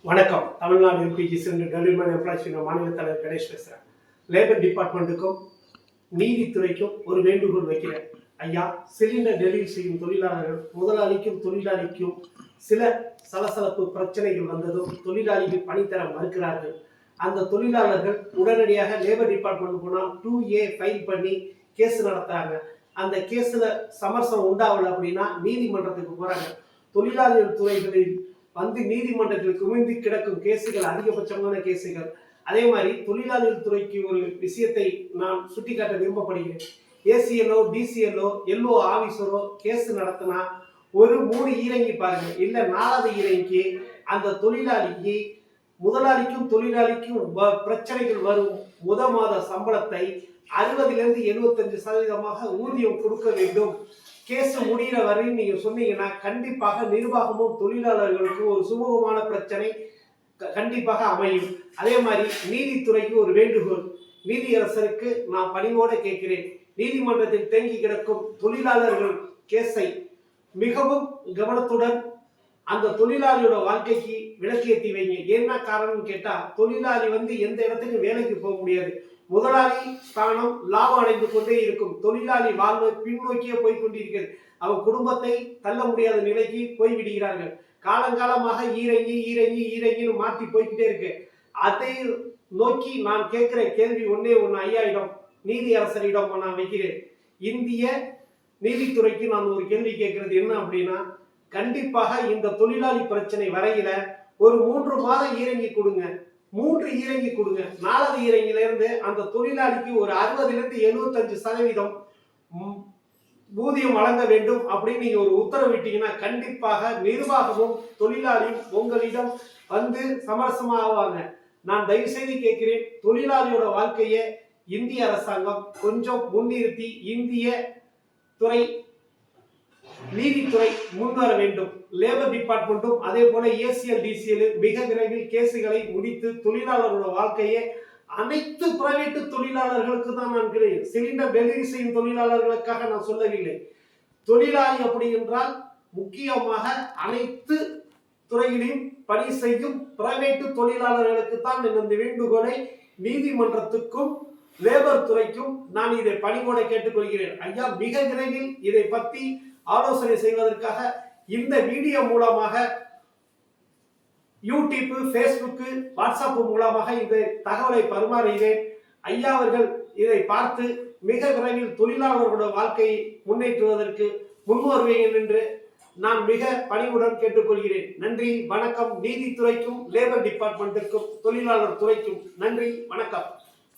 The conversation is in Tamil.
வணக்கம். Tamil Nadu LPG cylinder delivery employees மாநில தலைவர் கணேஷ் பேசுகிறேன். லேபர் டிபார்ட்மெண்ட்டுக்கும் நீதித்துறைக்கும் ஒரு வேண்டுகோள் வைக்கிறேன். ஐயா, சிலிண்டர் டெலிவரி செய்யும் தொழிலாளர்கள் முதலாளிக்கும் தொழிலாளிக்கும் சில சலசலப்பு பிரச்சனைகள் வந்ததும் தொழிலாளிகள் பணி தர மறுக்கிறார்கள். அந்த தொழிலாளர்கள் உடனடியாக லேபர் டிபார்ட்மெண்ட் போனால் 2A ஃபைல் பண்ணி கேஸ் நடத்துறாங்க. அந்த கேஸில் சமரசம் உண்டாகல அப்படின்னா நீதிமன்றத்துக்கு போகிறாங்க. தொழிலாளர்கள் துறைகளில் நீதிமன்றத்தில் குவிந்து கிடக்கும் கேசுகள் அதிகபட்சமான கேசுகள். அதே மாதிரி தொழிலாளர் துறைக்கு ஒரு விஷயத்தை நான் சுட்டிக்காட்ட விரும்பப்படுகிறேன். ஏசிஎல்ஓ, டிசிஎல்ஓ, எல்ஓ ஆபீசரோ கேஸ் நடத்தினா ஒரு 3 ஈரங்கி பாருங்க, இல்ல 4வது ஈரங்கி அந்த தொழிலாளிக்கு முதலாளிக்கும் தொழிலாளிக்கும் பிரச்சனைகள் வரும் மாத சம்பளத்தை 60லிருந்து 75% ஊதியம் கொடுக்க வேண்டும். கேஸ் முடிகிற வரையும் நீங்க சொன்னீங்கன்னா கண்டிப்பாக நிர்வாகமும் தொழிலாளர்களுக்கும் ஒரு சுமூகமான பிரச்சனை கண்டிப்பாக அமையும். அதே மாதிரி நீதித்துறைக்கு ஒரு வேண்டுகோள். நீதியரசருக்கு நான் பணிவோடு கேட்கிறேன். நீதிமன்றத்தில் தேங்கி கிடக்கும் தொழிலாளர்கள் கேஸை மிகவும் கவனத்துடன் அந்த தொழிலாளியோட வாழ்க்கைக்கு விளக்கேற்றி வைங்க. என்ன காரணம்னு கேட்டா, தொழிலாளி எந்த இடத்துக்கு வேலைக்கு போக முடியாது. முதலாளி ஸ்தானம் லாபம் அடைந்து கொண்டே இருக்கும். தொழிலாளி வாழ்வு பின்னோக்கியே போய்கொண்டிருக்கிறது. அவன் குடும்பத்தை தள்ள முடியாத நிலைக்கு போய்விடுகிறார்கள். காலங்காலமாக ஈரங்கின்னு மாற்றி போய்கிட்டே இருக்கு. அதை நோக்கி நான் கேட்கிற கேள்வி ஒன்னே ஒன்று ஐயாயிடம் நீதி அரசரிடம் நான் வைக்கிறேன். இந்திய நீதித்துறைக்கு நான் ஒரு கேள்வி கேட்கிறது என்ன அப்படின்னா, கண்டிப்பாக இந்த தொழிலாளி பிரச்சனை வரையில ஒரு 3 மாதம் ஈரங்கி கொடுங்க. 3 ஈரங்கி கொடுங்க. 4வது ஈரங்கில இருந்து அந்த தொழிலாளிக்கு ஒரு 60லிருந்து 75% ஊதியம் வழங்க வேண்டும் அப்படின்னு நீங்க ஒரு உத்தரவிட்டீங்கன்னா கண்டிப்பாக நிர்வாகமும் தொழிலாளியும் உங்களிடம் சமரசமா ஆவாங்க. நான் தயவு செய்து கேட்கிறேன், தொழிலாளியோட வாழ்க்கையை இந்திய அரசாங்கம் கொஞ்சம் முன்னிறுத்தி இந்திய துறை நீதித்துறை முன்வர வேண்டும். லேபர் டிபார்ட்மெண்ட்டும் அதே போல ஏசிஎல், டிசிஎல் மிக விரைவில் கேசுகளை முடித்து தொழிலாளர்களோட வாழ்க்கையை அனைத்து பிரைவேட் தொழிலாளர்களுக்கு தான் நான் சிலிண்டர் டெலிவரி செய்யும் தொழிலாளர்களுக்காக நான் சொல்லவில்லை. தொழிலாளி அப்படி என்றால் முக்கியமாக அனைத்து துறையிலும் பணி செய்யும் பிரைவேட் தொழிலாளர்களுக்கு தான் இந்த வேண்டுகோளை நீதிமன்றத்துக்கும் லேபர் துறைக்கும் நான் இதை பணிவோட கேட்டுக்கொள்கிறேன். ஐயா, மிக விரைவில் இதை பற்றி ஆலோசனை செய்வதற்காக இந்த வீடியோ மூலமாக யூடியூப், ஃபேஸ்புக், வாட்ஸ்அப் மூலமாக இந்த தகவலை பரிமாறுகிறேன். ஐயா அவர்கள் இதை பார்த்து மிக விரைவில் தொழிலாளர்களோட வாழ்க்கையை முன்னேற்றுவதற்கு முன்வருவீர்கள் என்று நான் மிக பணிவுடன் கேட்டுக்கொள்கிறேன். நன்றி, வணக்கம். நீதித்துறைக்கும் லேபர் டிபார்ட்மெண்ட்டுக்கும் தொழிலாளர் துறைக்கும் நன்றி, வணக்கம்.